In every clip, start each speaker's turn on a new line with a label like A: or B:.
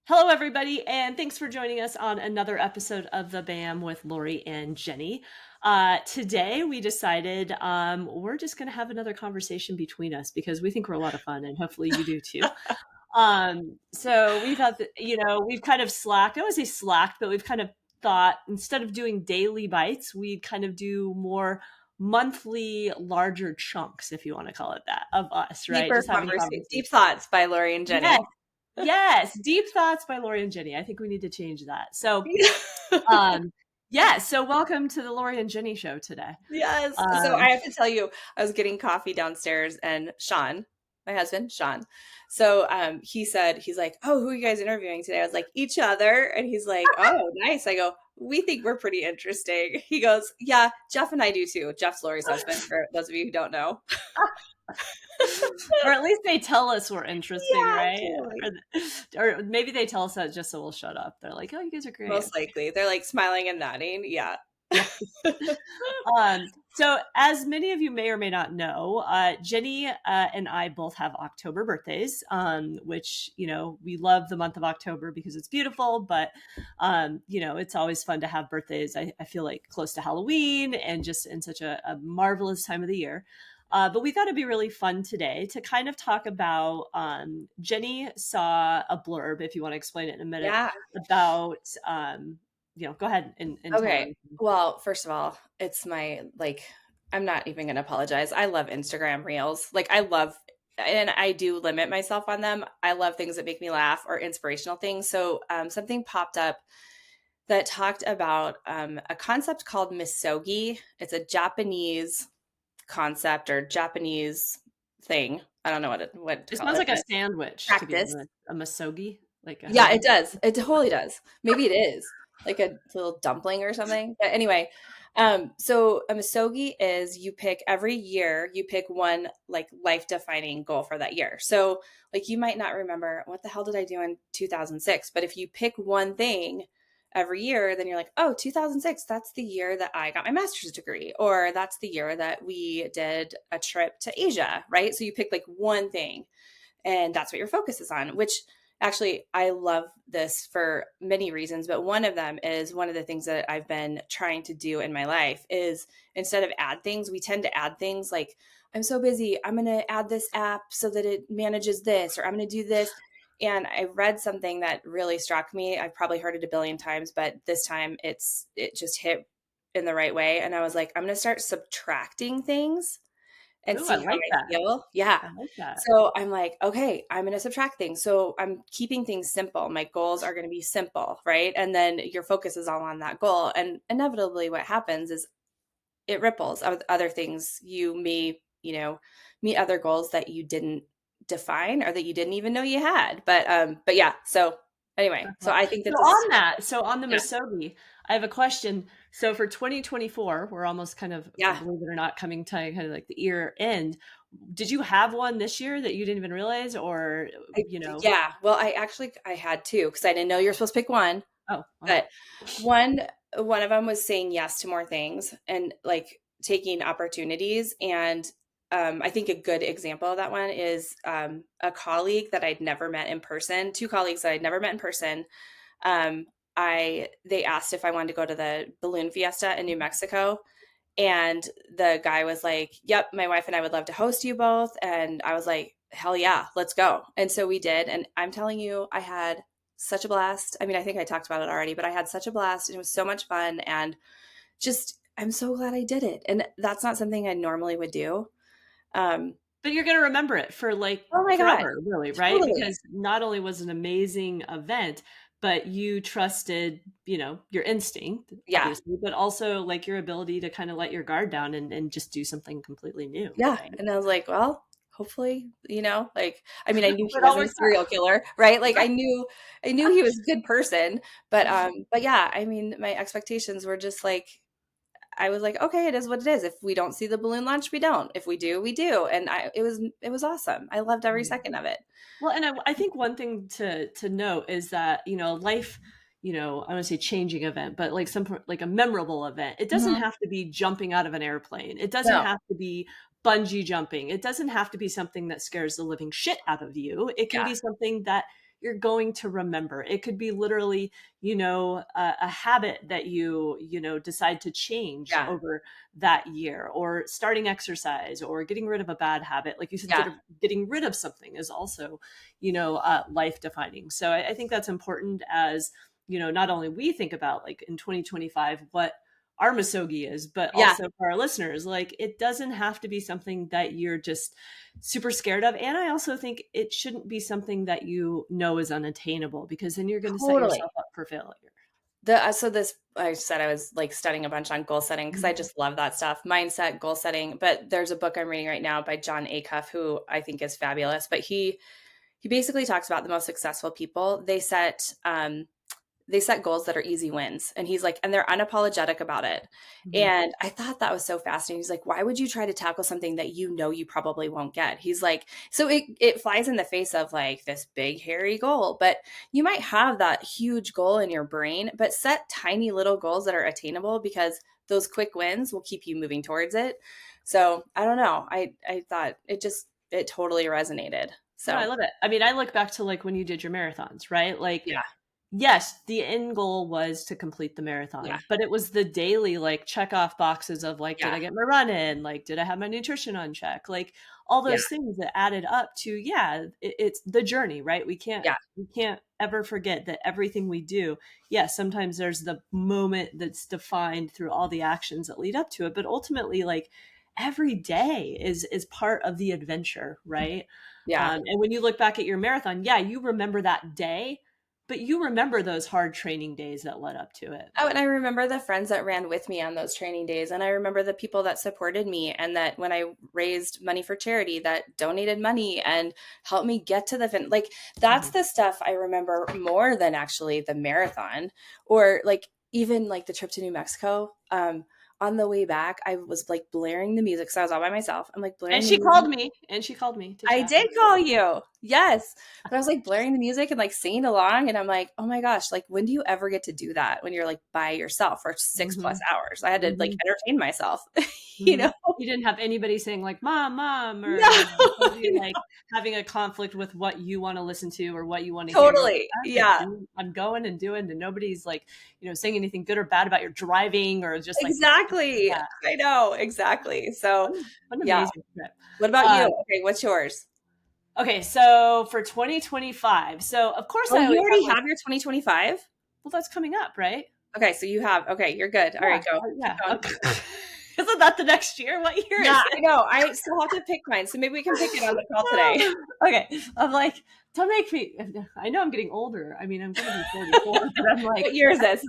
A: Hello, everybody, and thanks for joining us on another episode of The BAM with Lori and Jenny. Today, we decided we're just going to have another conversation between us because we think we're a lot of fun, and hopefully you do too. So we thought that, we've kind of slacked. I don't want to say slacked, but we've kind of thought instead of doing daily bites, we'd kind of do more monthly, larger chunks, if you want to call it that, of us, right?
B: Deeper
A: Just having
B: conversation,
A: conversations.
B: deep thoughts by Lori and
A: Yes.
B: Jenny.
A: Yes, Deep Thoughts by Lori and Jenny. I think we need to change that. Um, so welcome to the Lori and Jenny show today.
B: Yes. So
A: Um,
B: I have to tell you, I was getting coffee downstairs and Sean, my husband, Sean. So he's like, "Oh, who are you guys interviewing today?" I was like, "Each other." And he's like, "Oh, nice." I go, "We think we're pretty interesting." He goes, "Yeah, Jeff and I do too." Jeff's Lori's husband, for those of you who don't know.
A: or at least they tell us we're interesting,
B: Yeah,
A: right?
B: totally.
A: Or maybe they tell us that just so we'll shut up. They're like, "Oh, you guys are great."
B: Most likely. They're like smiling and nodding. Yeah.
A: Yeah. So as many of you may or may not know, Jenny and I both have October birthdays, which, we love the month of October because it's beautiful, but, it's always fun to have birthdays. I feel like close to Halloween and just in such a marvelous time of the year. But we thought it'd be really fun today to kind of talk about, Jenny saw a blurb, if you want to explain it in a minute,
B: Yeah.
A: about, go ahead and tell
B: Okay.
A: them.
B: Well, first of all, it's I'm not even going to apologize. I love Instagram reels. And I do limit myself on them. I love things that make me laugh or inspirational things. So something popped up that talked about a concept called Misogi. It's a Japanese concept or Japanese thing. I don't know what to
A: It
B: call
A: sounds
B: it,
A: like a
B: but
A: sandwich, to be
B: practice.
A: honest. A Misogi, like a
B: Yeah, it
A: hoagie.
B: does. It totally does. Maybe it is like a little dumpling or something. But anyway, so a misogi is you pick every year, you pick one like life defining goal for that year. So like you might not remember what the hell did I do in 2006, but if you pick one thing every year, then you're like, oh, 2006, that's the year that I got my master's degree, or that's the year that we did a trip to Asia, right? So you pick like one thing and that's what your focus is on, which actually I love this for many reasons, but one of them is one of the things that I've been trying to do in my life is instead of add things, we tend to add things like I'm so busy, I'm going to add this app so that it manages this, or I'm going to do this. And I read something that really struck me. I've probably heard it a billion times, but this time it just hit in the right way. And I was like, I'm going to start subtracting things and
A: Ooh, I
B: see how
A: like
B: I
A: that.
B: feel. Yeah.
A: I like that.
B: So I'm like, okay, I'm going to subtract things. So I'm keeping things simple. My goals are going to be simple, right? And then your focus is all on that goal. And inevitably, what happens is it ripples with other things. You may, meet other goals that you didn't define or that you didn't even know you had. But yeah. So anyway, so I think
A: So
B: that this,
A: on the
B: yeah,
A: Misogi, I have a question. So for 2024, we're almost kind of,
B: yeah.
A: believe it or not, coming to kind of like the year end. Did you have one this year that you didn't even realize, or
B: Yeah. Well, I had two because I didn't know you were supposed to pick one.
A: Oh, wow.
B: But one of them was saying yes to more things and like taking opportunities. And I think a good example of that one is a colleague that I'd never met in person, two colleagues that I'd never met in person. Um, they asked if I wanted to go to the balloon fiesta in New Mexico. And the guy was like, "Yep, my wife and I would love to host you both." And I was like, "Hell yeah, let's go." And so we did. And I'm telling you, I had such a blast. I mean, I think I talked about it already, but I had such a blast and it was so much fun. And just, I'm so glad I did it. And that's not something I normally would do.
A: But you're going to remember it for like
B: Oh my God,
A: forever, really, right?
B: totally.
A: Because not only was it an amazing event, but you trusted, your instinct,
B: Yeah.
A: obviously, but also like your ability to kind of let your guard down and just do something completely new,
B: Yeah.
A: right?
B: And I was like, well, hopefully, I mean, I knew he
A: It all
B: wasn't a
A: works
B: serial killer, right? Like
A: out.
B: I knew he was a good person, but yeah, I mean, my expectations were just like, I was like, okay, it is what it is. If we don't see the balloon launch, we don't. If we do, we do. And it was awesome. I loved every second of it.
A: Well, and I think one thing to note is that life, I want to say changing event, but like like a memorable event. It doesn't
B: Mhm.
A: have to be jumping out of an airplane. It doesn't
B: No.
A: have to be bungee jumping. It doesn't have to be something that scares the living shit out of you. It can
B: Yeah.
A: be something that you're going to remember. It could be literally, a habit that you decide to change
B: Yeah.
A: over that year, or starting exercise, or getting rid of a bad habit. Like you said,
B: Yeah.
A: getting rid of something is also, life defining. So I think that's important as, not only we think about like in 2025, what our Misogi is, but
B: Yeah.
A: also for our listeners, like it doesn't have to be something that you're just super scared of. And I also think it shouldn't be something that is unattainable, because then you're going to set
B: Totally.
A: yourself up for failure.
B: So this, I said I was like studying a bunch on goal setting because I
A: Mhm.
B: just love that stuff, mindset, goal setting. But there's a book I'm reading right now by John Acuff, who I think is fabulous. But he basically talks about the most successful people. They set goals that are easy wins. And he's like, and they're unapologetic about it.
A: Mhm.
B: And I thought that was so fascinating. He's like, why would you try to tackle something that you probably won't get? He's like, so it flies in the face of like this big, hairy goal, but you might have that huge goal in your brain, but set tiny little goals that are attainable, because those quick wins will keep you moving towards it. So I don't know. I thought it totally resonated.
A: No, I
B: So
A: love it. I mean, I look back to like when you did your marathons, right? Like,
B: yeah,
A: yes, the end goal was to complete the
B: yeah,
A: marathon, but it was the daily like check off boxes of like, did
B: yeah,
A: I get my run in? Like, did I have my nutrition on check? Like all
B: yeah,
A: those things that added up to, yeah, it's the journey, right?
B: yeah,
A: We can't ever forget that everything we do, yes, sometimes there's the moment that's defined through all the actions that lead up to it, but ultimately, like every day is part of the adventure, right?
B: yeah.
A: And when you look back at your marathon, yeah, you remember that day, but you remember those hard training days that led up to it.
B: Oh, and I remember the friends that ran with me on those training days. And I remember the people that supported me, and that when I raised money for charity, that donated money and helped me get to the fin. Like, that's
A: Mhm.
B: the stuff I remember more than actually the marathon, or like even like the trip to New Mexico. On the way back, I was like blaring the music. So I was all by myself. I'm like
A: And
B: blaring the
A: she
B: music.
A: called me, to
B: I
A: chat.
B: did call you. Yes. But I was like blaring the music and like singing along. And I'm like, oh my gosh, like when do you ever get to do that when you're like by yourself for 6+
A: Mhm.
B: hours? I had to like
A: Mhm.
B: entertain myself, you know?
A: Mhm. You didn't have anybody saying like, "Mom," or,
B: No,
A: somebody like having a conflict with what you wanna listen to or what you wanna hear. You're like,
B: totally.
A: "I'm just
B: Yeah,
A: doing I'm going and doing," and nobody's like, saying anything good or bad about your driving, or just like,
B: exactly.
A: yeah.
B: I know. Exactly. So,
A: What an
B: yeah.
A: amazing trip.
B: What about you?
A: Um,
B: Okay. What's yours?
A: okay, so for 2025, so of course
B: Oh,
A: I
B: you
A: always have
B: already
A: like,
B: have your 2025?
A: well, that's coming up, right?
B: Okay. So you have, okay. You're good. All
A: Yeah,
B: right. Go. Keep
A: yeah.
B: going.
A: Okay. Isn't that the next year? What year
B: Yeah,
A: is
B: I know. I still have to pick mine. So maybe we can pick it on the call today.
A: it? Okay. I'm like, don't make me. I know I'm getting older. I mean, I'm going to be 44, but I'm like,
B: What year is this?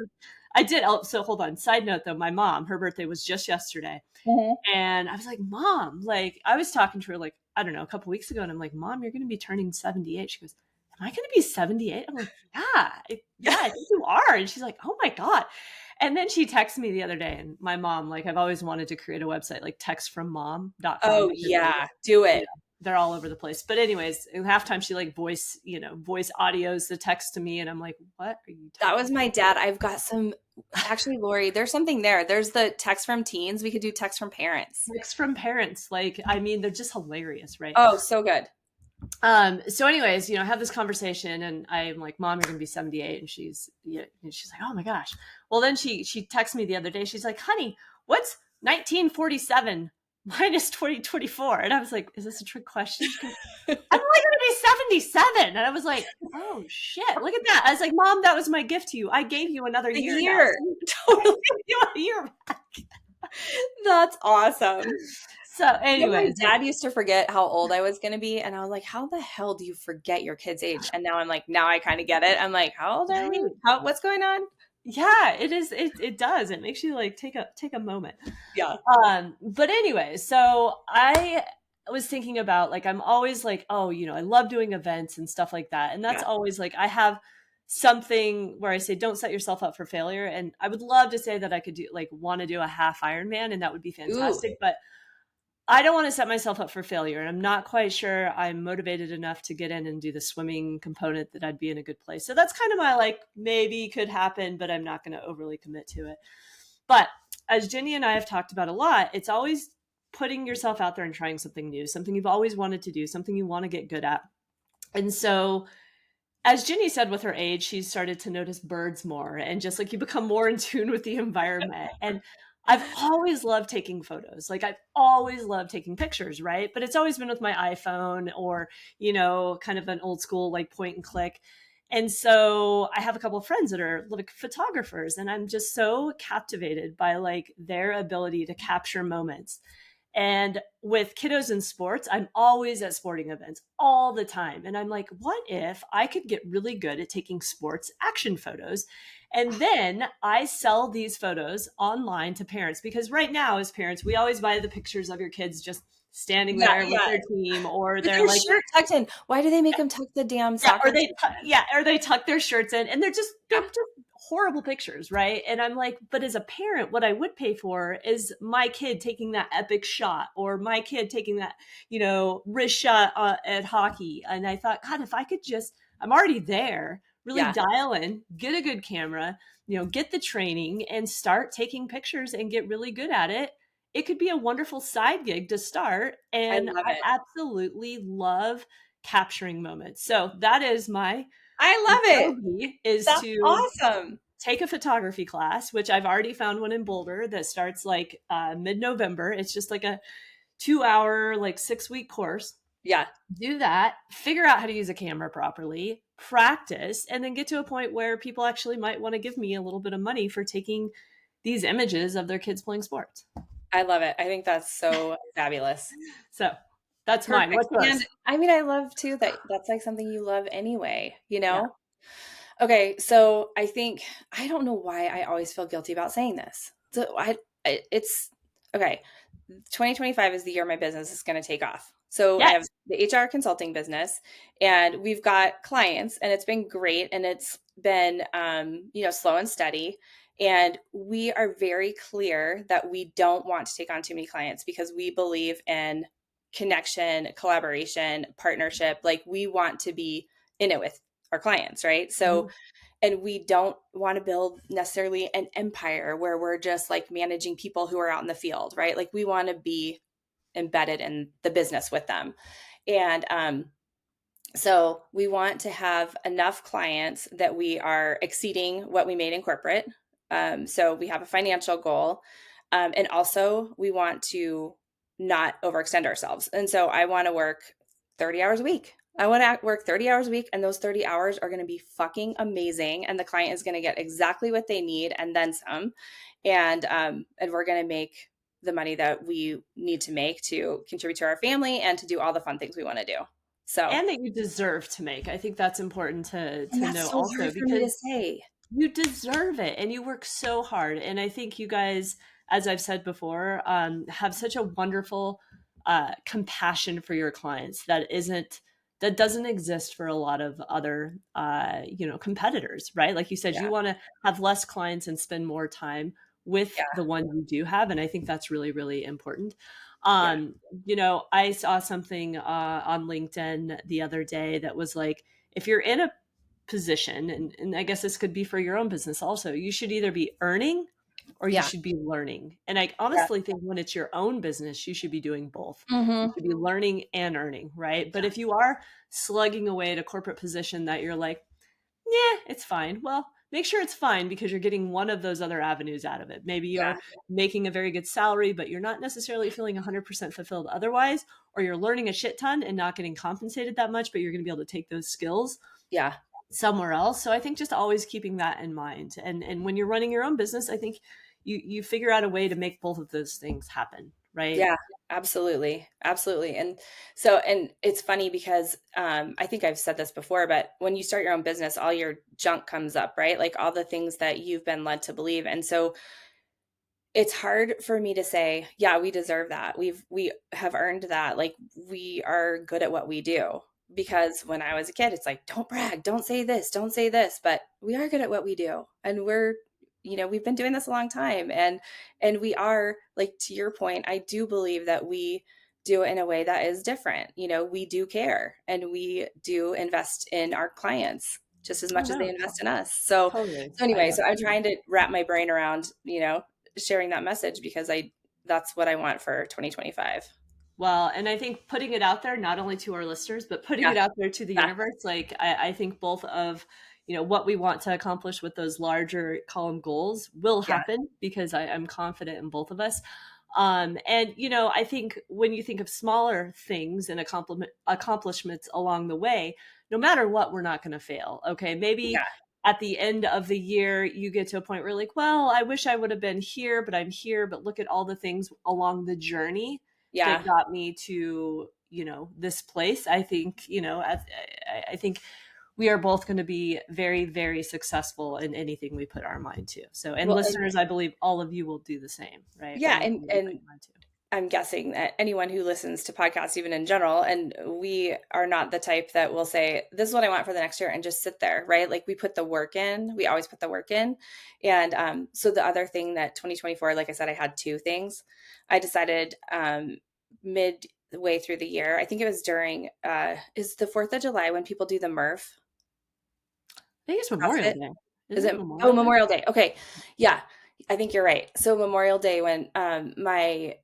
A: I did. Oh, so hold on. Side note though, my mom, her birthday was just yesterday.
B: Mhm.
A: And I was like, Mom, like, I was talking to her, like, I don't know, a couple weeks ago. And I'm like, Mom, you're going to be turning 78. She goes, Am I going to be 78? I'm like, yeah, I think you are. And she's like, Oh my God. And then she texted me the other day. And my mom, like, I've always wanted to create a website, like textfrommom.com,
B: Oh,
A: because
B: yeah. Do
A: you know,
B: it.
A: they're all over the place. But anyways, halftime she like voice audios the text to me, and I'm like, what are you
B: That
A: talking
B: was my dad. I've got some actually, Lori, there's something there. There's the text from teens. We could do text from parents.
A: about? Text from parents. Like, I mean, they're just hilarious, right?
B: Oh, so good.
A: So anyways, I have this conversation and I'm like, Mom, you're gonna be 78. And she's like, Oh my gosh. Well, then she texted me the other day. She's like, honey, what's 1947 minus 2024? And I was like, is this a trick question? She goes, I'm only gonna be 77. And I was like, oh shit, look at that. I was like, Mom, that was my gift to you. I gave you another
B: A
A: year now.
B: year.
A: So I
B: Totally.
A: gave you a year.
B: That's awesome.
A: So
B: Yeah, my
A: anyways,
B: dad used to forget how old I was going to be. And I was like, how the hell do you forget your kid's age? And now I'm like, now I kind of get it. I'm like, how old are we?
A: right.
B: What's going on?
A: Yeah, it is. It does. It makes you like take a moment.
B: Yeah.
A: But anyway, so I was thinking about like I'm always like, oh, I love doing events and stuff like that. And that's
B: Yeah.
A: always like I have something where I say don't set yourself up for failure. And I would love to say that I could do like want to do a half Ironman and that would be
B: Ooh.
A: fantastic. But I don't want to set myself up for failure. And I'm not quite sure I'm motivated enough to get in and do the swimming component that I'd be in a good place. So that's kind of my like maybe could happen, but I'm not going to overly commit to it. But as Jenny and I have talked about a lot, it's always putting yourself out there and trying something new, something you've always wanted to do, something you want to get good at. And so as Ginny said, with her age, she's started to notice birds more, and just like you become more in tune with the environment. And I've always loved taking photos. Like I've always loved taking pictures, right? But it's always been with my iPhone or, kind of an old school like point and click. And so I have a couple of friends that are like photographers, and I'm just so captivated by like their ability to capture moments. And with kiddos in sports, I'm always at sporting events all the time. And I'm like, what if I could get really good at taking sports action photos? And then I sell these photos online to parents because right now, as parents, we always buy the pictures of your kids just standing
B: Yeah,
A: there with
B: yeah.
A: their team, or
B: With
A: they're
B: their
A: like,
B: shirt tucked in. Why do they make them tuck the damn
A: yeah,
B: soccer t
A: or they tuck their shirts in, and they're
B: Yeah,
A: just horrible pictures, right? And I'm like, but as a parent, what I would pay for is my kid taking that epic shot, or my kid taking that, wrist shot at hockey. And I thought, God, if I could just, I'm already there, really
B: yeah,
A: dial in, get a good camera, get the training, and start taking pictures and get really good at it. It could be a wonderful side gig to start,
B: I
A: and
B: love
A: I
B: it.
A: absolutely love capturing moments. So that is my
B: I love it.
A: Misogi, is
B: That's
A: to
B: awesome.
A: take a photography class, which I've already found one in Boulder that starts like mid-November. It's just like a 2 hour, like 6 week course.
B: Yeah,
A: Do that, figure out how to use a camera properly, practice, and then get to a point where people actually might want to give me a little bit of money for taking these images of their kids playing sports.
B: I love it. I think that's so fabulous.
A: So that's mine.
B: Perfect.
A: What's
B: And
A: yours?
B: I mean, I love too that that's like something you love anyway, you
A: Yeah.
B: know? Okay, so I think I don't know why I always feel guilty about saying this. So it's okay. 2025 is the year my business is going to take off. So I have
A: Yes.
B: the HR consulting business, and we've got clients, and it's been great, and it's been slow and steady. And we are very clear that we don't want to take on too many clients because we believe in connection, collaboration, partnership. Like we want to be in it with our clients, right? So,
A: Mhm.
B: and we don't want to build necessarily an empire where we're just like managing people who are out in the field, right? Like we want to be embedded in the business with them. And so we want to have enough clients that we are exceeding what we made in corporate. So we have a financial goal. And also we want to not overextend ourselves. And so I want to work 30 hours a week. I want to work 30 hours a week, and those 30 hours are going to be fucking amazing. And the client is going to get exactly what they need and then some. And we're going to make the money that we need to make to contribute to our family and to do all the fun things we want to do. So,
A: And that you deserve to make. I think that's important to
B: and
A: know
B: that's so
A: also,
B: hard for me to
A: because
B: say.
A: you deserve it and you work so hard. And I think you guys, as I've said before, have such a wonderful compassion for your clients that doesn't exist for a lot of other competitors, right? Like you said,
B: Yeah,
A: you want to have less clients and spend more time with
B: yeah,
A: the one you do have. And I think that's really, really important.
B: yeah,
A: um I saw something on LinkedIn the other day that was like, if you're in a position, and I guess this could be for your own business also, you should either be earning or you
B: yeah,
A: should be learning. And I
B: yeah.
A: honestly think when it's your own business, you should be doing both. You
B: Mhm.
A: should be learning and earning, right? But if you are slugging away at a corporate position that you're like, yeah, it's fine. Well, make sure it's fine because you're getting one of those other avenues out of it. Maybe
B: Yeah,
A: you're making a very good salary, but you're not necessarily feeling 100% fulfilled otherwise, or you're learning a shit ton and not getting compensated that much, but you're going to be able to take those skills
B: yeah,
A: somewhere else. So I think just always keeping that in mind. And when you're running your own business, I think you figure out a way to make both of those things happen, right?
B: yeah, absolutely, absolutely. And it's funny because I think I've said this before, but when you start your own business, all your junk comes up, right? Like all the things that you've been led to believe. And so it's hard for me to say, yeah, we deserve that. We have earned that. Like we are good at what we do. Because when I was a kid, it's like, don't brag, don't say this, don't say this, but we are good at what we do. And we've been doing this a long time. And we are, like, to your point, I do believe that we do it in a way that is different. We do care and we do invest in our clients just as
A: Oh
B: much as they
A: no,
B: invest in us. So
A: totally.
B: so
A: I
B: anyway, so I'm trying to wrap my brain around, sharing that message because that's what I want for 2025.
A: Well, and I think putting it out there, not only to our listeners, but putting
B: Yeah.
A: it out there to the
B: Yeah.
A: universe, like I think both of, what we want to accomplish with those larger column goals will
B: Yeah.
A: happen because I'm confident in both of us. And I think when you think of smaller things and accomplishments along the way, no matter what, we're not going to fail. Okay, maybe
B: Yeah.
A: at the end of the year, you get to a point where you're like, well, I wish I would have been here, but I'm here. But look at all the things along the journey that
B: Yeah.
A: got me to this place. I think I think we are both going to be very, very successful in anything we put our mind to. So, and
B: Well, and
A: listeners, I believe all of you will do the same, right?
B: yeah,
A: Anything that you put
B: and
A: your mind to.
B: I'm guessing that anyone who listens to podcasts, even in general, and we are not the type that will say, this is what I want for the next year and just sit there, right? Like we put the work in, we always put the work in. And so the other thing that 2024, like I said, I had two things. I decided midway through the year, I think it was during, is the 4th of July when people do the Murph
A: I think it's Memorial
B: CrossFit?
A: Day.
B: Is
A: Isn't it
B: it? Oh,
A: Memorial Day?
B: Memorial Day. Okay. Yeah, I think you're right. So Memorial Day when my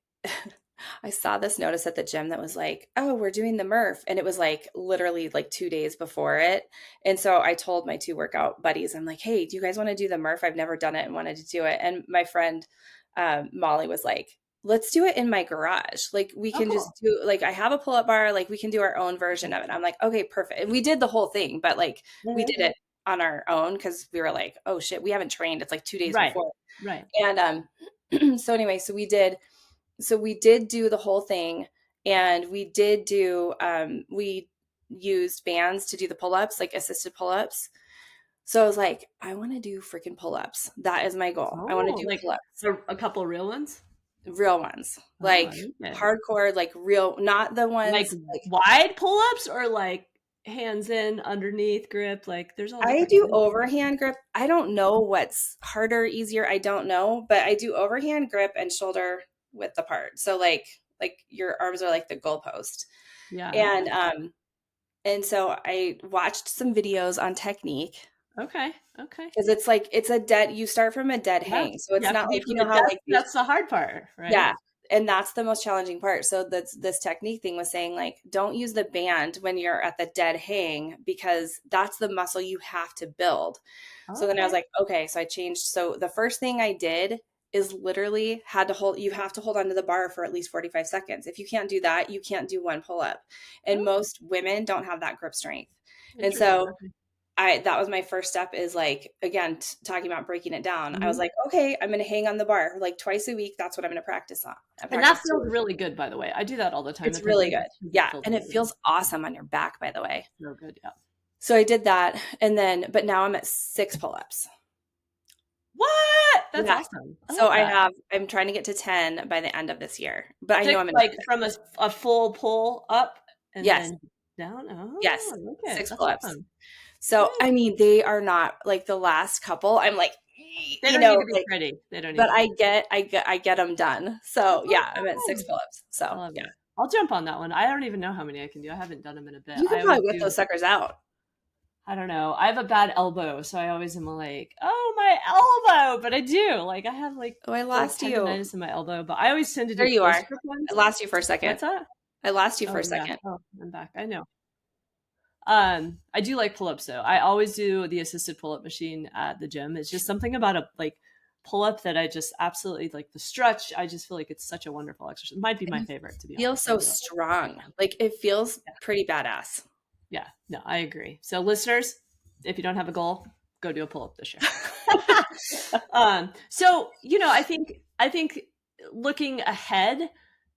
B: I saw this notice at the gym that was like, "Oh, we're doing the Murph." And it was like literally like 2 days before it. And so I told my two workout buddies, I'm like, "Hey, do you guys want to do the Murph? I've never done it and wanted to do it." And my friend Molly was like, "Let's do it in my garage. Like we
A: Oh,
B: can just
A: cool.
B: do like I have a pull-up bar, like we can do our own version of it." I'm like, "Okay, perfect." And we did the whole thing, but like we
A: Mhm.
B: did it on our own because we were like, "Oh shit, we haven't trained. It's like 2 days
A: Right.
B: before."
A: Right.
B: And so anyway, so we did do the whole thing, and we did do we used bands to do the pull-ups, like assisted pull-ups. So I was like, I want to do freaking pull-ups. That is my goal. I want to
A: Oh,
B: do
A: like
B: pull-ups,
A: a couple real ones.
B: real ones,
A: Oh, I
B: like
A: like it.
B: hardcore, like real, not the
A: Like
B: ones like
A: wide pull-ups or like hands in, underneath grip. Like there's all
B: I
A: different
B: do
A: kinds.
B: overhand grip. I don't know what's harder, easier. I don't know, but I do overhand grip and shoulder width apart. So like your arms are like the goalpost.
A: Yeah.
B: And so I watched some videos on technique
A: Okay. Okay.
B: because it's like it's a dead you start from a dead
A: Yeah.
B: hang. So
A: You
B: it's
A: have to
B: not
A: be
B: like
A: from the
B: how
A: depth.
B: like there's
A: That's the hard part, right?
B: yeah, and that's the most challenging part. So that's this technique thing was saying like don't use the band when you're at the dead hang because that's the muscle you have to build. So then I was
A: Okay.
B: like, okay, so I changed. So the first thing I did is literally had to hold you have to hold onto the bar for at least 45 seconds. If you can't do that, you can't do one pull up. And
A: Oh,
B: most women don't have that grip strength. And
A: interesting.
B: so
A: Okay.
B: I that was my first step is like again talking about breaking it down. I was
A: Mhm.
B: like, okay, I'm going to hang on the bar like twice a week. That's what I'm going to practice on. I
A: And that
B: practice
A: feels
B: too.
A: really good, by the way. I do that all the time
B: It's
A: at the
B: really
A: gym
B: good.
A: because it
B: Yeah,
A: feels
B: and it
A: really good.
B: feels awesome on your back by the way.
A: So good. Yeah.
B: So I did that and then but now I'm at 6 pull-ups.
A: What? That's
B: Yeah.
A: awesome. I
B: So
A: love that.
B: I'm trying to get to 10 by the end of this year. But I know
A: 6,
B: I'm going to
A: like from a full pull up and
B: Yes.
A: then down. Oh,
B: Yes.
A: I like it.
B: 6
A: That's
B: pull-ups.
A: awesome.
B: So
A: Good.
B: I mean, they are not like the last couple. I'm like
A: They don't need to be
B: like
A: pretty. They don't need
B: but
A: to be pretty.
B: I get them done. So
A: That's
B: yeah, I'm at 6
A: awesome.
B: pull-ups.
A: I
B: So
A: love
B: yeah.
A: it. I'll jump on that one. I don't even know how many I can do. I haven't done them in a bit.
B: You could
A: I always
B: probably whip
A: do.
B: those suckers out.
A: I don't know. I have a bad elbow, so I always am like, oh, my elbow. But I do. Like, I have
B: Oh, I
A: like
B: lost you.
A: tendonitis in my elbow, but I always tend to
B: There
A: do
B: you
A: close
B: are.
A: grip
B: I
A: ones.
B: lost you for a second.
A: What's that?
B: I lost you for a
A: Oh, yeah.
B: second.
A: Oh, I'm back. I know. I do like pull-ups though. I always do the assisted pull-up machine at the gym. It's just something about a like pull-up that I just absolutely like the stretch. I just feel like it's such a wonderful exercise. It might be
B: And
A: my
B: you
A: favorite, to be
B: feel
A: honest. I
B: so
A: do love it.
B: strong. Like it feels pretty badass.
A: Yeah, no, I agree. So listeners, if you don't have a goal, go do a pull-up this year. So I think looking ahead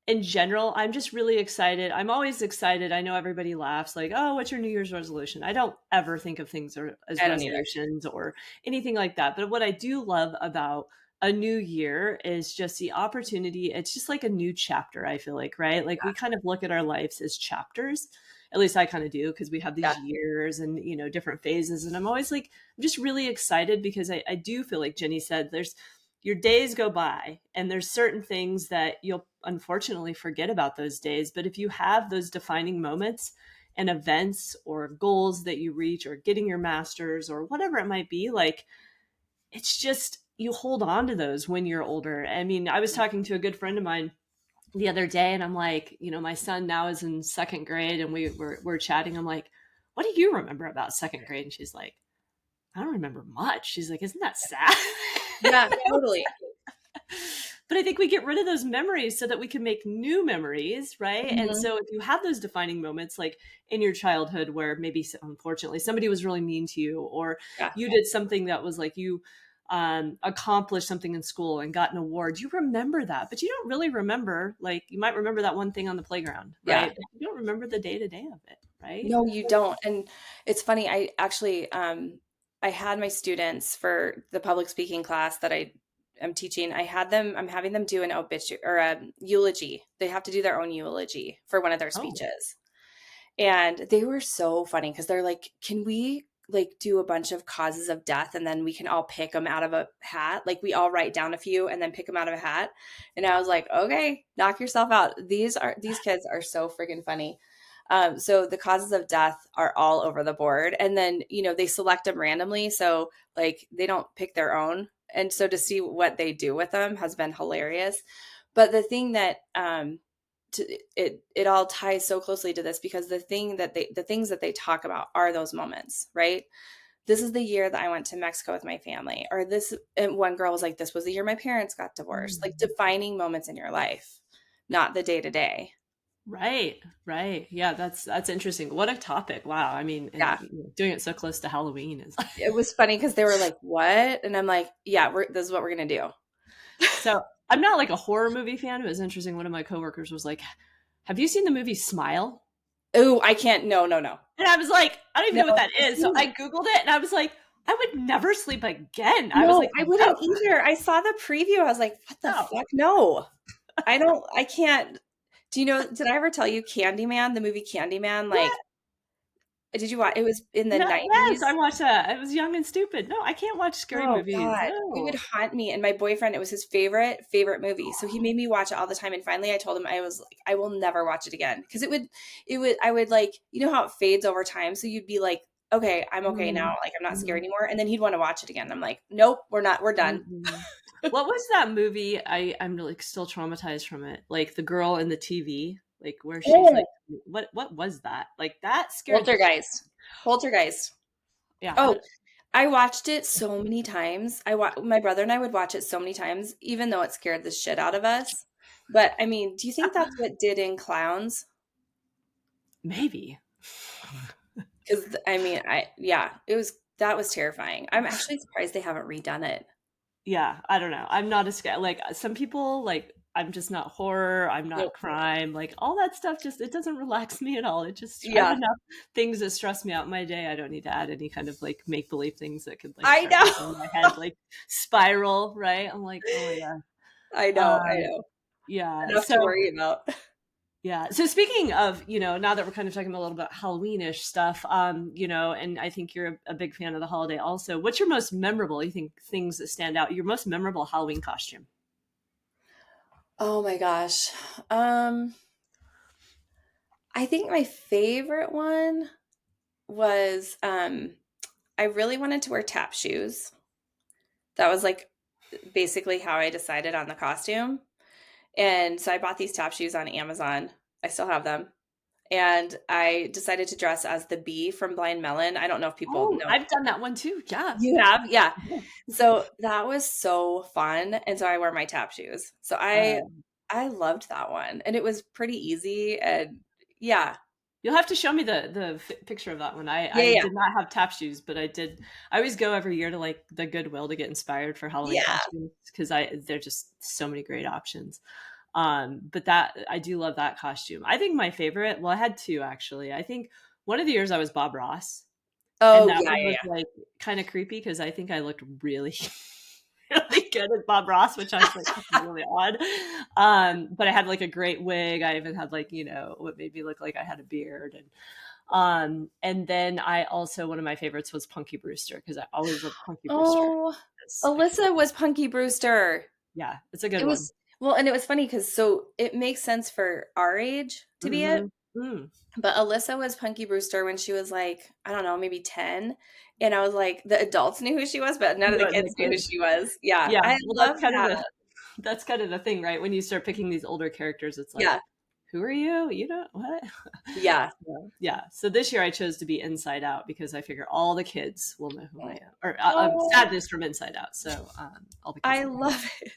A: in general, I'm just really excited. I'm always excited. I know everybody laughs like, "Oh, what's your New Year's resolution?" I don't ever think of things as
B: I don't either.
A: resolutions or anything like that. But what I do love about a new year is just the opportunity. It's just like a new chapter, I feel like, right? Like we kind of look at our lives as chapters. At least I kind of do because we have
B: Yeah.
A: these years and different phases. And I'm always like, I'm just really excited because I do feel like Jenny said, there's your days go by and there's certain things that you'll unfortunately forget about those days. But if you have those defining moments and events or goals that you reach or getting your master's or whatever it might be, like it's just you hold on to those when you're older. I mean, I was talking to a good friend of mine the other day, and I'm like, my son now is in second grade, and we're chatting. I'm like, what do you remember about second grade? And she's like, I don't remember much. She's like, isn't that sad?
B: Yeah, totally.
A: But I think we get rid of those memories so that we can make new memories, right? And
B: Mhm.
A: so if you have those defining moments, like in your childhood, where maybe unfortunately somebody was really mean to you, or
B: Yeah.
A: you did something that was like you accomplished something in school and got an award, you remember that, but you don't really remember, like you might remember that one thing on the playground,
B: Yeah.
A: right? But you don't remember the day to day of it, right?
B: No, you don't. And it's funny, I actually I had my students for the public speaking class that I am teaching. I'm having them do an obituary or a eulogy. They have to do their own eulogy for one of their
A: Oh,
B: speeches. And they were so funny because they're like, "Can we like do a bunch of causes of death and then we can all pick them out of a hat? Like we all write down a few and then pick them out of a hat." And I was like, "Okay, knock yourself out." These kids are so freaking funny. So the causes of death are all over the board, and then they select them randomly, so like they don't pick their own. And so to see what they do with them has been hilarious. But the thing that it all ties so closely to this because the things that they talk about are those moments, right? This is the year that I went to Mexico with my family, or this. And one girl was like, "This was the year my parents got divorced." Like
A: mm.
B: defining moments in your life, not the day to day.
A: Right, right. Yeah, that's interesting. What a topic. Wow. I mean, and
B: Yeah,
A: doing it so close to Halloween is
B: it was funny because they were like, "What?" And I'm like, "Yeah, this is what we're gonna do."
A: so I'm not like a horror movie fan. It was interesting. One of my coworkers was like, have you seen the movie Smile?
B: Oh, I can't. No, no, no,
A: And I was like, I don't even
B: no.
A: know what that
B: I've
A: is. So
B: seen
A: I
B: it.
A: Googled it and I was like, I would never sleep again. I was
B: No,
A: like,
B: I
A: no,
B: wouldn't either. I saw the preview. I was like, "What the
A: no.
B: fuck?" No, I don't. I can't. Do you know? Did I ever tell you Candyman, the movie Candyman?
A: Yeah.
B: Like, did you watch? It was in the
A: No, yes, I
B: 90s.
A: watched that. I was young and stupid. No, I can't watch scary
B: Oh
A: movies.
B: God, it would
A: No.
B: haunt me. And my boyfriend, it was his favorite movie. So he made me watch it all the time. And finally, I told him I was like, I will never watch it again because I would like, how it fades over time. So you'd be like, okay, I'm okay now.
A: Mm,
B: Like I'm not scared
A: mhm,
B: anymore. And then he'd want to watch it again. I'm like, nope, we're not. We're done.
A: mm. What was that movie? I'm like still traumatized from it. Like the girl in the TV, like where she's like,
B: Oh,
A: what was that? Like that scared the
B: Poltergeist. Poltergeist.
A: yeah.
B: Oh, I watched it so many times. My brother and I would watch it so many times, even though it scared the shit out of us. But I mean, do you think that's what did in Clowns?
A: Maybe.
B: Because I mean, yeah, that was terrifying. I'm actually surprised they haven't redone it.
A: Yeah, I don't know. I'm not a scared. Like some people, like I'm just not horror. I'm not
B: Nope.
A: crime. Like all that stuff, just it doesn't relax me at all. It just I have
B: Yeah,
A: enough things that stress me out in my day. I don't need to add any kind of like make believe things that could like
B: I
A: start making my
B: know.
A: head like spiral. Right? I'm like, oh my god.
B: I know. I
A: Um,
B: know.
A: yeah.
B: Enough to worry about.
A: Yeah. So speaking of, now that we're kind of talking a little bit Halloweenish stuff, and I think you're a big fan of the holiday also. What's your most memorable, you think things that stand out, your most memorable Halloween costume?
B: Oh my gosh. Um, I think my favorite one was I really wanted to wear tap shoes. That was like basically how I decided on the costume. And so I bought these tap shoes on Amazon. I still have them. And I decided to dress as the bee from Blind Melon. I don't know if people
A: Oh,
B: know.
A: I've done that one too. Yeah.
B: You have? Yeah.
A: Yeah.
B: So that was so fun. And so I wore my tap shoes. So I loved that one. And it was pretty easy and yeah.
A: You'll have to show me the picture of that one.
B: Yeah,
A: I
B: yeah.
A: did not have tap shoes, but I did. I always go every year to like the Goodwill to get inspired for Halloween
B: Yeah.
A: costumes because I there're just so many great options. But that I do love that costume. I think my favorite. Well, I had two actually. I think one of the years I was Bob Ross, and
B: Oh,
A: that
B: yeah,
A: one
B: yeah,
A: was
B: yeah.
A: like kind of creepy because I think I looked really really good as Bob Ross, which I was like, this is really odd. But I had like a great wig. I even had like, what made me look like I had a beard. And then I also, one of my favorites was Punky Brewster because I always loved Punky Brewster.
B: Oh,
A: It's my favorite.
B: Alyssa was Punky Brewster.
A: Yeah, it's a good
B: It
A: one.
B: was well, and it was funny because so it makes sense for our age to be it.
A: Mm-hmm. Mm.
B: But Alyssa was Punky Brewster when she was like, I don't know, maybe 10. And I was like, the adults knew who she was, but none of the
A: And the
B: kids knew who
A: kids.
B: she was. Yeah.
A: Yeah.
B: I
A: Well,
B: love
A: that's kind of the
B: that.
A: That's kind of the thing, right? When you start picking these older characters, it's like,
B: Yeah.
A: who are you? You know what?
B: Yeah.
A: So, yeah. So this year I chose to be Inside Out because I figure all the kids will know who I am, or
B: Oh,
A: Sadness from Inside Out. So all the kids
B: I
A: will know.
B: love it.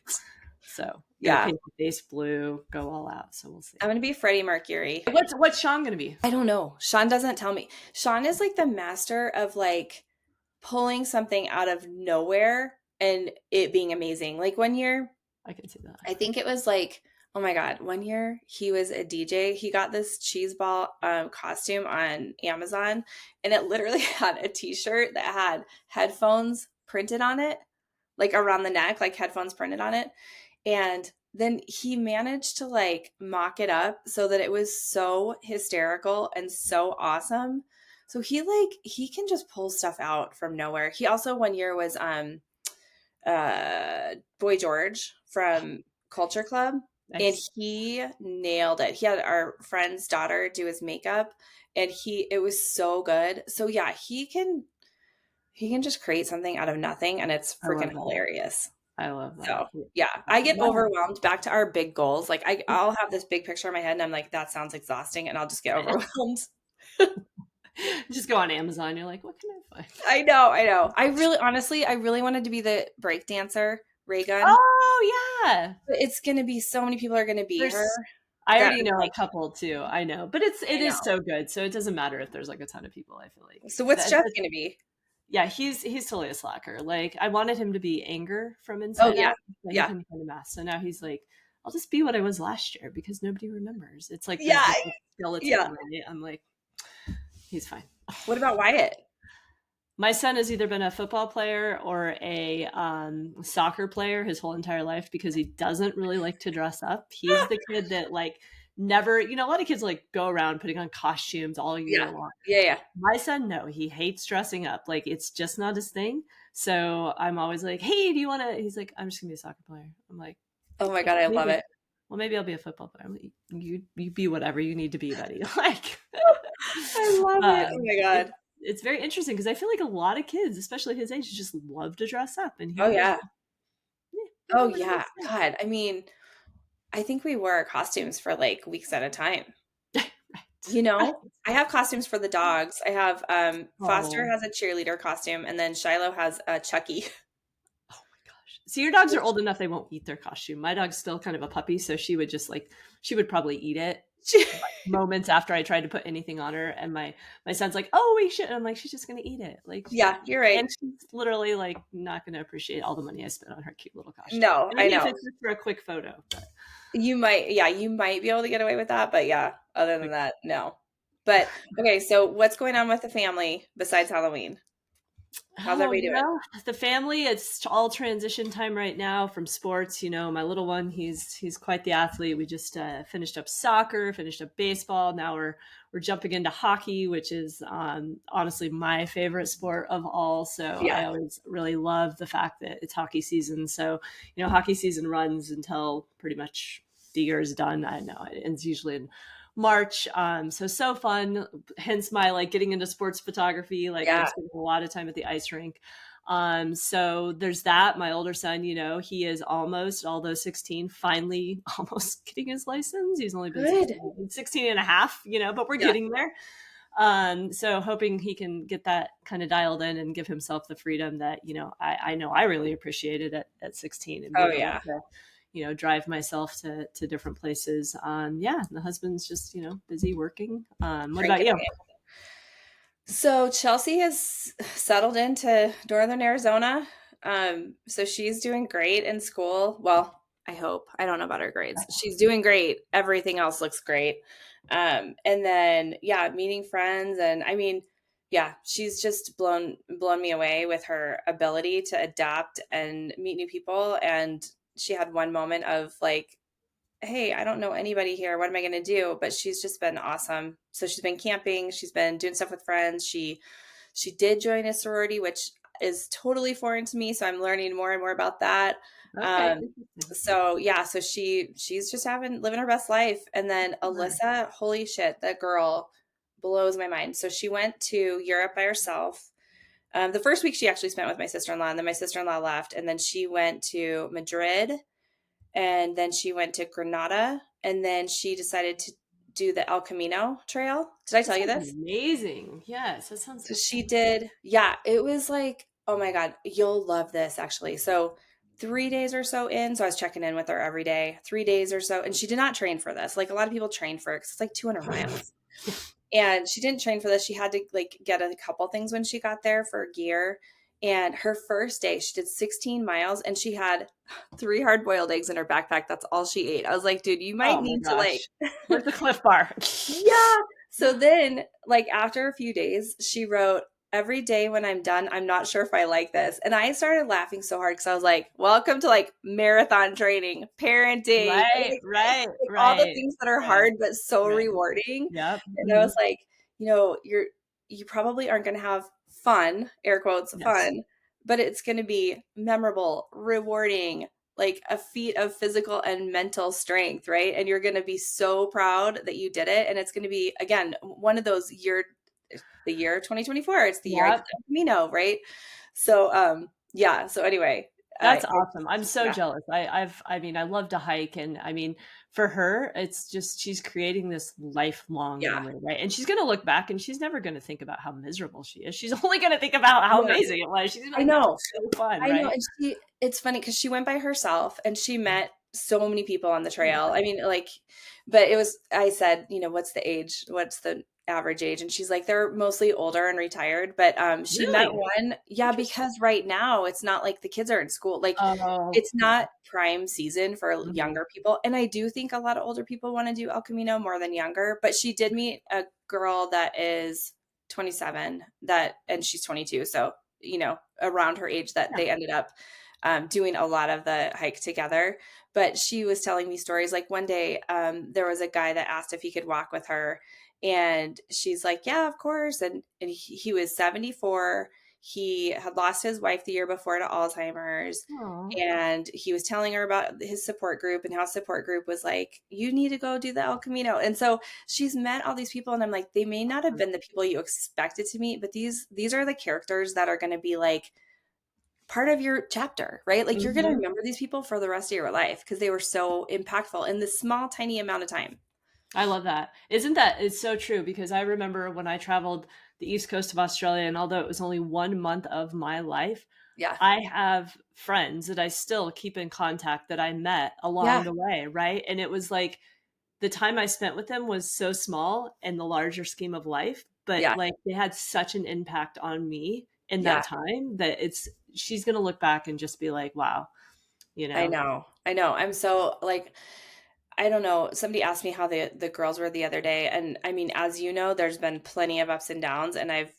A: So gonna
B: Yeah.
A: paint the face blue, go all out. So we'll see.
B: I'm gonna be Freddie Mercury.
A: What's Sean gonna be?
B: I don't know. Sean doesn't tell me. Sean is like the master of like pulling something out of nowhere and it being amazing. Like one year,
A: I can see that.
B: I think it was like, oh my God, one year he was a DJ. He got this cheese ball costume on Amazon, and it literally had a t-shirt that had headphones printed on it, like around the neck, like headphones printed on it. And then he managed to like mock it up so that it was so hysterical and so awesome. So he can just pull stuff out from nowhere. He also one year was Boy George from Culture Club, and
A: Nice.
B: he nailed it. He had our friend's daughter do his makeup, and it was so good. So yeah, he can just create something out of nothing, and it's
A: I
B: freaking
A: love that.
B: hilarious.
A: I love that.
B: So yeah, I get
A: Yeah.
B: overwhelmed. Back to our big goals. Like I'll have this big picture in my head, and I'm like, that sounds exhausting, and I'll just get overwhelmed.
A: Just go on Amazon. You're like, what can I find?
B: I know, I know. I really wanted to be the break dancer, Ray Gun.
A: Oh yeah.
B: But it's gonna be so many people are gonna be her
A: There's I
B: that
A: already
B: I'm
A: know a
B: like,
A: couple too. I know. But it
B: I
A: is
B: know.
A: so good. So it doesn't matter if there's like a ton of people, I feel like.
B: So what's
A: That,
B: Jeff
A: that
B: gonna be?
A: yeah, he's totally a slacker. Like I wanted him to be Anger from
B: Oh
A: Inside
B: yeah,
A: Out, but he
B: yeah,
A: couldn't find a mask. So now he's like, I'll just be what I was last year because nobody remembers. It's like
B: yeah,
A: the skeleton,
B: yeah.
A: right? I'm like, he's fine.
B: What about Wyatt?
A: My son has either been a football player or a soccer player his whole entire life because he doesn't really like to dress up. He's the kid that like never, a lot of kids like go around putting on costumes all year
B: Yeah,
A: long.
B: yeah, yeah.
A: My son, no, he hates dressing up. Like it's just not his thing. So I'm always like, hey, do you want to? He's like, I'm just gonna be a soccer player. I'm like,
B: Oh my
A: okay,
B: God, I love
A: maybe.
B: it.
A: Well, maybe I'll be a football player. I'm like, you be whatever you need to be, buddy. Like,
B: I love it. Oh my
A: it,
B: God.
A: it's very interesting because I feel like a lot of kids, especially his age, just love to dress up, and
B: Oh
A: he just
B: yeah. Oh
A: whatever
B: yeah.
A: makes sense.
B: God. I mean, I think we wore our costumes for like weeks at a time. You
A: Right.
B: know, I have costumes for the dogs. I have Foster
A: Oh,
B: has a cheerleader costume, and then Shiloh has a Chucky.
A: oh my gosh. So your dogs are
B: Which
A: old enough they won't eat their costume. My dog's still kind of a puppy, so she would probably eat it moments after I tried to put anything on her. And my son's like, "Oh, we should." And I'm like, "She's just gonna eat it." Like,
B: yeah, you're right.
A: and she's literally like not gonna appreciate all the money I spent on her cute little costume.
B: No, I
A: Maybe if
B: know.
A: it's just for a quick photo, but
B: You might be able to get away with that, but yeah, other than
A: quick.
B: that, no. But okay, so what's going on with the family besides Halloween? How's
A: Oh,
B: everybody doing?
A: the family, it's all transition time right now from sports. My little one, he's quite the athlete. We just finished up soccer, finished up baseball. Now we're jumping into hockey, which is honestly my favorite sport of all. So I
B: Yeah.
A: always really love the fact that it's hockey season. So, hockey season runs until pretty much the year is done. I know it ends usually in March. So fun. Hence my like getting into sports photography. Like I'm
B: Yeah.
A: spending a lot of time at the ice rink. So there's that. My older son, he is almost, although 16, finally almost getting his license. He's only been
B: Good.
A: 16 and a half, but we're
B: Yeah.
A: getting there. So hoping he can get that kind of dialed in and give himself the freedom that, I know I really appreciated at 16 and
B: Oh
A: being able
B: yeah.
A: to drive myself to different places. Yeah, the husband's just, busy working. What about
B: Cranking
A: you?
B: away. So Chelsea has settled into Northern Arizona. So she's doing great in school. Well, I hope. I don't know about her grades. She's doing great. Everything else looks great. And then yeah, meeting friends and I mean, yeah, she's just blown me away with her ability to adapt and meet new people. And she had one moment of like, hey, I don't know anybody here. What am I going to do? But she's just been awesome. So she's been camping. She's been doing stuff with friends. She did join a sorority, which is totally foreign to me. So I'm learning more and more about that.
A: Okay,
B: Um,
A: interesting.
B: so yeah, so she's just living her best life. And then
A: Sure.
B: Alyssa, holy shit, that girl blows my mind. So she went to Europe by herself. The first week she actually spent with my sister-in-law, and then my sister-in-law left, and then she went to Madrid and then she went to Granada, and then she decided to do the El Camino trail. Did I
A: That
B: tell you
A: sounds
B: this?
A: amazing. Yes,
B: So
A: that
B: she
A: sounds
B: did, yeah, it was like, oh my God, you'll love this actually. So 3 days or so in, so I was checking in with her every day, 3 days or so, and she did not train for this. Like a lot of people train for it 'cause it's like 200 miles.
A: yeah.
B: And she didn't train for this. She had to like get a couple things when she got there for gear. And her first day, she did 16 miles and she had three hard boiled eggs in her backpack. That's all she ate. I was like, dude, you might
A: Oh my
B: need to like,
A: gosh. Where's the Cliff Bar?
B: yeah. So then, like, after a few days, she wrote, every day when I'm done, I'm not sure if I like this. And I started laughing so hard because I was like, welcome to like marathon training, parenting,
A: Right, right,
B: like all the
A: right,
B: things that are
A: right,
B: hard but so
A: right.
B: rewarding.
A: Yep.
B: And I
A: Mhm.
B: was like, you probably aren't going to have fun, air quotes,
A: Yes.
B: fun, but it's going to be memorable, rewarding, like a feat of physical and mental strength, right? And you're going to be so proud that you did it. And it's going to be, again, one of those the year 2024. It's the year I did
A: Yep.
B: the Camino, right? So, yeah. So anyway,
A: That's
B: I
A: awesome. I'm so
B: yeah,
A: jealous. I mean, I love to hike, and I mean, for her, it's just she's creating this lifelong
B: yeah,
A: memory, right? And she's gonna look back and she's never gonna think about how miserable she is. She's only gonna think about how
B: yeah.
A: amazing it was. She's gonna be
B: I
A: like, "That
B: know.
A: was so fun,"
B: I know,
A: right?
B: and it's funny because she went by herself and she met so many people on the
A: Oh my
B: trail. I
A: god.
B: mean, like, but I said, what's the age? What's the average age? And she's like, they're mostly older and retired. But she met
A: Really?
B: one, yeah,
A: Interesting.
B: because right now it's not like the kids are in school. Like,
A: Oh,
B: it's
A: yeah.
B: not prime season for
A: Mhm.
B: younger people. And I do think a lot of older people want to do El Camino more than younger. But she did meet a girl that is 27 and she's 22. So, around her age that
A: Yeah.
B: they ended up doing a lot of the hike together. But she was telling me stories. Like one day, there was a guy that asked if he could walk with her. And she's like, yeah, of course. And he was 74. He had lost his wife the year before to Alzheimer's.
A: Aw.
B: And he was telling her about his support group and how support group was like, you need to go do the El Camino. And so she's met all these people, and I'm like, they may not have been the people you expected to meet, but these are the characters that are going to be like part of your chapter, right? Like you're going to
A: Mhm.
B: remember these people for the rest of your life because they were so impactful in this small, tiny amount of time.
A: I love that. Isn't that it's so true because I remember when I traveled the East Coast of Australia, and although it was only 1 month of my life,
B: Yeah.
A: I have friends that I still keep in contact that I met along
B: Yeah.
A: the way, right? And it was like the time I spent with them was so small in the larger scheme of life, but,
B: Yeah.
A: like, they had such an impact on me in that
B: Yeah.
A: time that she's gonna look back and just be like, "Wow," you
B: I
A: know?
B: know. I know. I'm so like, I don't know. Somebody asked me how the girls were the other day, and I mean, as you know, there's been plenty of ups and downs, and I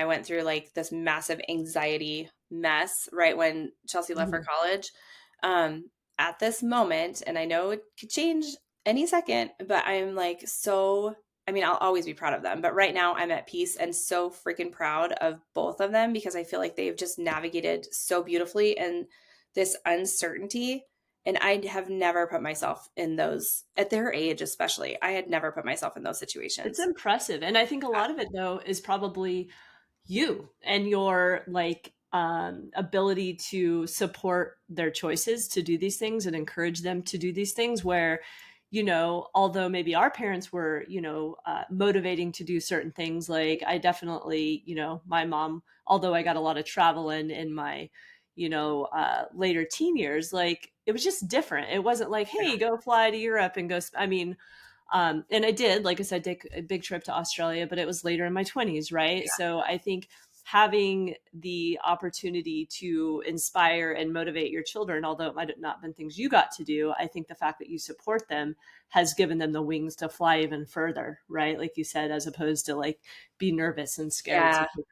B: went through like this massive anxiety mess right when Chelsea left for
A: Mhm.
B: college. At this moment, and I know it could change any second, but I'm like so. I mean, I'll always be proud of them, but right now I'm at peace and so freaking proud of both of them because I feel like they've just navigated so beautifully and this uncertainty, and I have never put myself in those at their age, especially. I had never put myself in those
A: It's
B: situations.
A: impressive, and I think a lot of it, though, is probably you and your like ability to support their choices to do these things and encourage them to do these things where although maybe our parents were motivating to do certain things, like I definitely my mom, although I got a lot of travel in my later teen years, like it was just different. It wasn't like, hey, go fly to Europe and I mean, and I did, like I said, take a big trip to Australia, but it was later in my 20s, right?
B: Yeah.
A: So I think having the opportunity to inspire and motivate your children, although it might have not been things you got to do, I think the fact that you support them has given them the wings to fly even further, right? Like you said, as opposed to like be nervous and scared to
B: Yeah.
A: take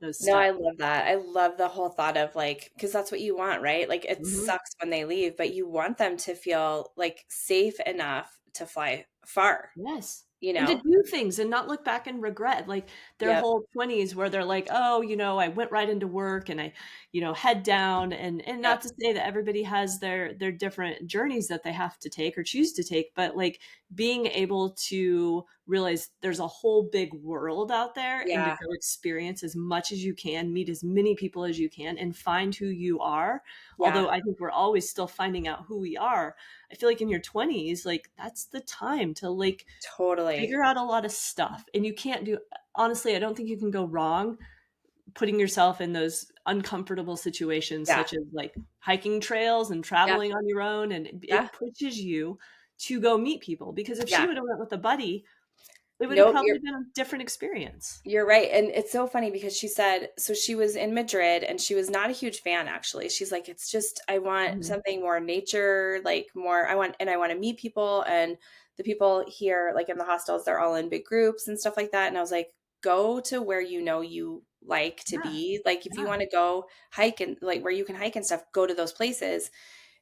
A: those
B: No, I
A: steps.
B: love that. I love the whole thought of like, because that's what you want, right? Like it
A: Mhm.
B: sucks when they leave, but you want them to feel like safe enough to fly far,
A: Yes.
B: you
A: And to
B: know?
A: do things and not look back and regret, like, their
B: Yep.
A: whole 20s where they're like, "Oh, I went right into work and I, head down," and
B: Yep.
A: not to say that everybody has their different journeys that they have to take or choose to take, but, like, being able to realize there's a whole big world out there, and to
B: Yeah,
A: go experience as much as you can, meet as many people as you can, and find who you are.
B: yeah,
A: Although I think we're always still finding out who we are. I feel like in your 20s, like that's the time to like
B: totally.
A: figure out a lot of stuff. And you can't do, honestly, I don't think you can go wrong putting yourself in those uncomfortable situations,
B: Yeah,
A: such as like hiking trails and
B: yeah,
A: traveling on your own. And
B: yeah,
A: it pushes you to go meet people, because if she
B: yeah.
A: would have went with a buddy, it would have
B: Nope,
A: probably been a different experience.
B: you're right. And it's so funny because she said, so she was in Madrid and she was not a huge fan actually. She's like, it's just, I want
A: Mhm.
B: something more nature, like more, I want to meet people. And the people here, like in the hostels, they're all in big groups and stuff like that. And I was like, go to where you know you like to
A: Yeah,
B: be. Like if you
A: yeah,
B: want to go hike and like where you can hike and stuff, go to those places.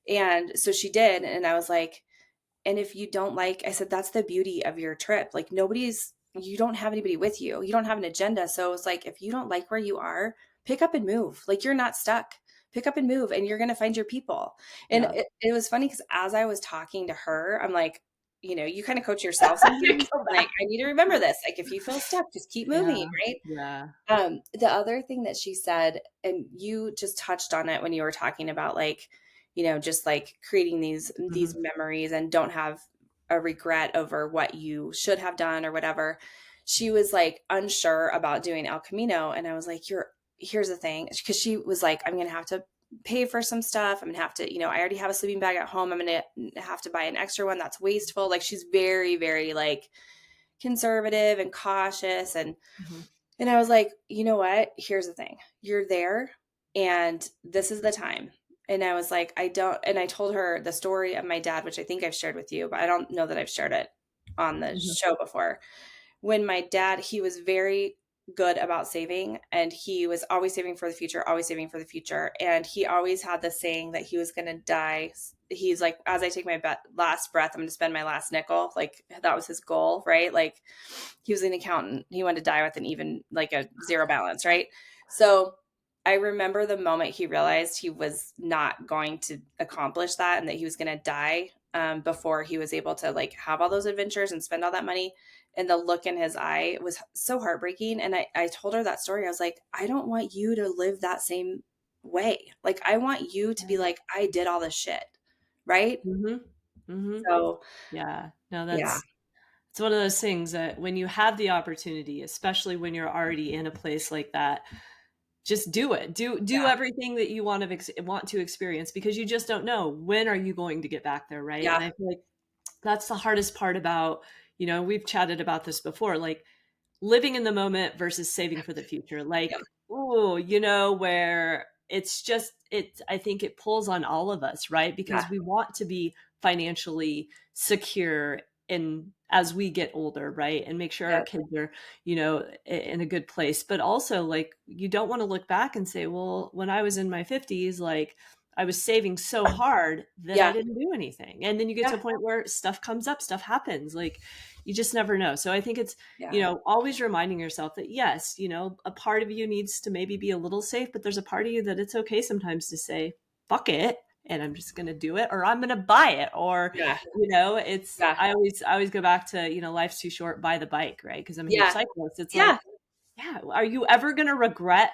B: And so she did. And I was like, and if you don't like, I said, that's the beauty of your trip. Like you don't have anybody with you. You don't have an agenda. So it's like, if you don't like where you are, pick up and move. Like you're not stuck. Pick up and move and you're going to find your people. And
A: yeah.
B: it was funny because as I was talking to her, I'm like, you kind of coach yourself
A: You
B: sometimes.
A: go
B: Like,
A: back.
B: I need to remember this. Like, if you feel stuck, just keep moving,
A: Yeah,
B: right?
A: yeah.
B: The other thing that she said, and you just touched on it when you were talking about like, just like creating these
A: Mhm,
B: memories and don't have a regret over what you should have done or whatever. She was like unsure about doing El Camino. And I was like, here's the thing. Cause she was like, I'm gonna have to pay for some stuff. I'm gonna have to, I already have a sleeping bag at home. I'm gonna have to buy an extra one that's wasteful. Like she's very, very like conservative and cautious
A: mhm,
B: and I was like, you know what? Here's the thing. You're there and this is the time. And I was like, I don't, and I told her the story of my dad, which I think I've shared with you, but I don't know that I've shared it on the
A: mhm.
B: show before. When my dad, he was very good about saving and he was always saving for the future, always saving for the future. And he always had the saying that he was going to die. He's like, as I take my last breath, I'm going to spend my last nickel. Like that was his goal, right? Like he was an accountant. He wanted to die with an even like a zero balance, right? So I remember the moment he realized he was not going to accomplish that and that he was going to die before he was able to like have all those adventures and spend all that money. And the look in his eye was so heartbreaking. And I told her that story. I was like, I don't want you to live that same way. Like, I want you to be
A: Right.
B: like, I did all this shit. Right.
A: Mhm, mhm.
B: So,
A: Yeah. No,
B: yeah.
A: that's it's one of those things that when you have the opportunity, especially when you're already in a place like that, just do it. Do
B: Yeah.
A: everything that you want to experience, because you just don't know when are you going to get back there, right?
B: Yeah.
A: And I feel like that's the hardest part about, we've chatted about this before, like living in the moment versus saving for the future.
B: Yep.
A: Like, oh, where I think it pulls on all of us, right?
B: Yeah.
A: Because we want to be financially secure in as we get older, right? And make sure our
B: Yep.
A: kids are, in a good place. But also, like, you don't want to look back and say, well, when I was in my 50s, like I was saving so hard that I
B: Yeah.
A: didn't do anything. And then you get to
B: Yeah.
A: a point where stuff comes up, stuff happens. Like, you just never know. So I think it's,
B: Yeah.
A: always reminding yourself that yes, a part of you needs to maybe be a little safe, but there's a part of you that it's okay sometimes to say, fuck it. And I'm just going to do it, or I'm going to buy it. Or,
B: Yeah.
A: it's,
B: Yeah.
A: I always go back to, life's too short, buy the bike, right? Cause I'm a huge
B: Yeah.
A: cyclist. It's
B: Yeah.
A: like, yeah, are you ever going to regret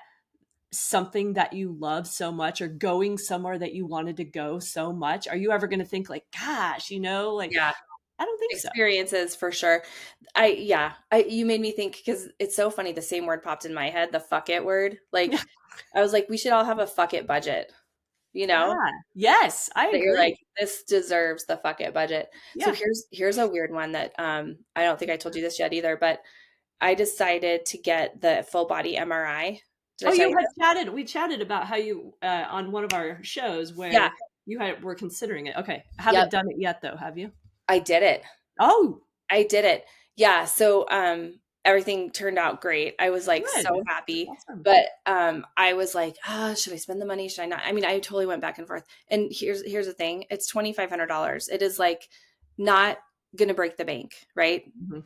A: something that you love so much, or going somewhere that you wanted to go so much? Are you ever going to think like, gosh, like,
B: Yeah.
A: I don't think so.
B: Experiences for sure. You made me think because it's so funny. The same word popped in my head, the fuck it word. Like,
A: Yeah.
B: I was like, we should all have a fuck it budget, you know?
A: Yeah. Yes, I
B: That you're like,
A: agree.
B: this deserves the fuck it budget. So
A: Yeah.
B: here's a weird one that I don't think I told you this yet either, but I decided to get the full body MRI. Did I
A: Oh,
B: tell you
A: we chatted about how you, on one of our shows
B: this? Yeah.
A: where were considering it. Okay. I
B: Yep.
A: haven't done it yet though, have you?
B: I did it.
A: Oh,
B: I did it. Yeah, so, everything turned out great. I was, like,
A: good.
B: so
A: That's
B: happy,
A: awesome.
B: but, I was like, "Ah, should I spend the money? Should I not?" I mean, I totally went back and forth, and here's the thing, it's $2,500. It is, like, not gonna break the bank, right?
A: Mhm.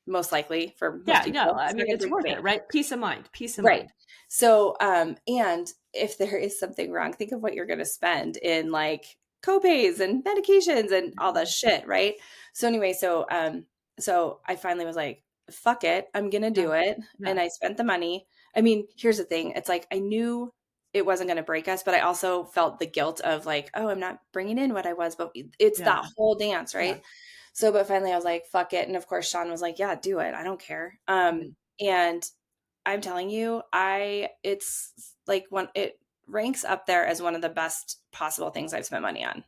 B: Most likely for most
A: Yeah, no,
B: people,
A: I
B: it's not
A: mean,
B: gonna
A: it's
B: break the
A: worth
B: bank.
A: it, right? Peace of mind, peace of
B: Right.
A: mind.
B: So, and if there is something wrong, think of what you're gonna spend in, like, copays and medications and all that shit, right? So, anyway, so, so I finally was like, fuck it, I'm going to
A: Yeah.
B: do it.
A: Yeah.
B: And I spent the money. I mean, here's the thing. It's like, I knew it wasn't going to break us, but I also felt the guilt of like, oh, I'm not bringing in what I was, but it's
A: Yeah.
B: that whole dance.
A: Yeah.
B: Right. So, but finally I was like, fuck it. And of course, Sean was like, yeah, do it. I don't care.
A: Right.
B: And I'm telling you, it's like it ranks up there as one of the best possible things I've spent money on.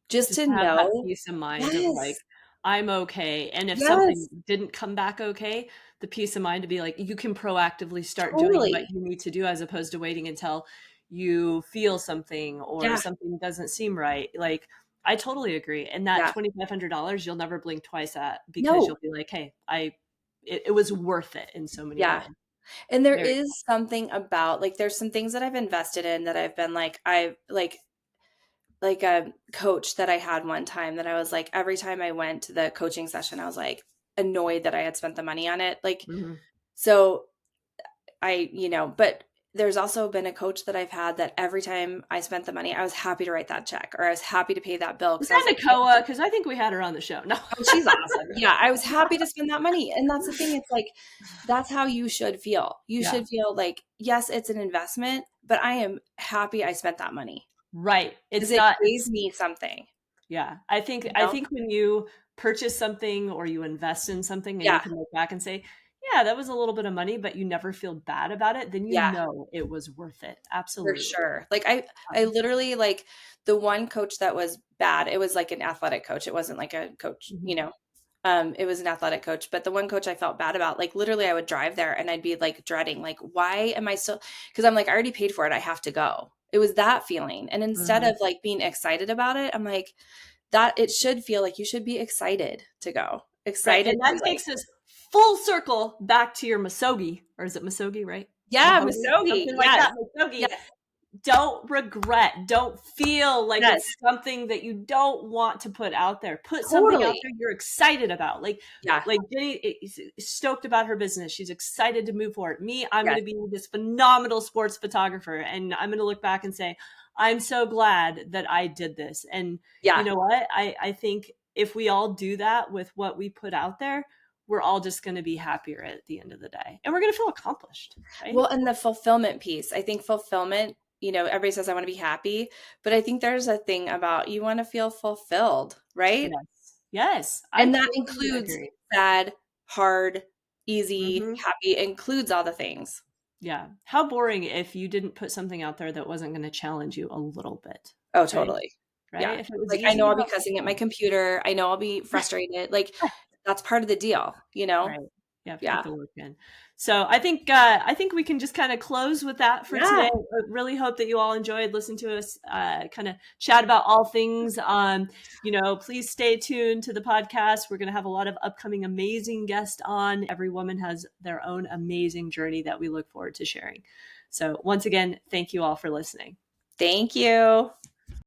B: Just
A: Just
B: to
A: to have that
B: know.
A: peace of mind of like,
B: Yes.
A: I'm okay. And if something
B: Yes.
A: didn't come back okay, the peace of mind to be like, you can proactively start doing what
B: Totally.
A: you need to do as opposed to waiting until you feel something or
B: Yeah.
A: something doesn't seem right. Like, I totally agree. And that
B: Yeah.
A: $2,500, you'll never blink twice at because
B: No.
A: you'll be like, hey, it was worth it in so many
B: Yeah.
A: ways.
B: And there
A: Very
B: is something about like there's some things that I've invested in that I've been like I've like a coach that I had one time that I was like every time I went to the coaching session I was like annoyed that I had spent the money on it. Like
A: cool.
B: so but there's also been a coach that I've had that every time I spent the money I was happy to write that check or I was happy to pay that bill
A: Was
B: because I was
A: that
B: like,
A: Nakoa? Because I think we had her on the show. No.
B: oh, she's awesome. Yeah, I was happy to spend that money. And that's the thing. It's like, that's how you should feel. You
A: Yeah.
B: should feel like, yes, it's an investment, but I am happy I spent that money
A: Right.
B: because
A: It's
B: it
A: not
B: gave
A: it's
B: me something,
A: yeah. I think
B: you
A: I
B: know?
A: think when you purchase something or you invest in something and you
B: Yeah,
A: can look back and say, "Yeah, that was a little bit of money," but you never feel bad about it, then you
B: yeah,
A: know it was worth it.
B: for
A: Absolutely.
B: sure. Like I literally like the one coach that was bad, it was like an athletic coach. It wasn't like a coach,
A: Mhm.
B: it was an athletic coach, but the one coach I felt bad about, like literally I would drive there and I'd be like dreading, like, why am I still, because I'm like, I already paid for it. I have to go. It was that feeling. And instead
A: Mhm.
B: of like being excited about it, I'm like, that it should feel like you should be excited to go,
A: Right,
B: excited
A: and that
B: to like,
A: takes us full circle back to your Misogi, or is it Misogi, right?
B: yeah,
A: Mahogi?
B: Misogi.
A: Something like
B: Yes.
A: that, Misogi.
B: Yes.
A: Don't regret. Don't feel like
B: Yes.
A: it's something that you don't want to put out there. Put something out
B: Totally.
A: there you're excited about.
B: Yeah.
A: Like Jenny is stoked about her business. She's excited to move forward. Me, I'm going
B: Yes.
A: to be this phenomenal sports photographer, and I'm going to look back and say, I'm so glad that I did this. And you
B: Yeah.
A: know what? I think if we all do that with what we put out there, we're all just going to be happier at the end of the day, and we're going to feel accomplished, right?
B: Well, and the fulfillment piece, I think fulfillment, everybody says I want to be happy, but I think there's a thing about you want to feel fulfilled, right?
A: Yes. Yes. I
B: And that
A: totally
B: includes
A: agree.
B: sad, hard, easy,
A: Mhm.
B: happy, includes all the things.
A: Yeah. How boring if you didn't put something out there that wasn't gonna challenge you a little bit,
B: Oh,
A: right?
B: totally.
A: Right?
B: Yeah.
A: If it was
B: Like I know
A: easy,
B: I'll
A: that
B: be
A: was
B: cussing at my
A: fine.
B: computer. I know I'll be frustrated. Like that's part of the deal, you know?
A: Right. You have to put
B: Yeah.
A: the work in. So I think we can just kind of close with that for today.
B: Yeah.
A: I really hope that you all enjoyed listening to us kind of chat about all things. Please stay tuned to the podcast. We're going to have a lot of upcoming amazing guests on. Every woman has their own amazing journey that we look forward to sharing. So once again, thank you all for listening.
B: Thank you.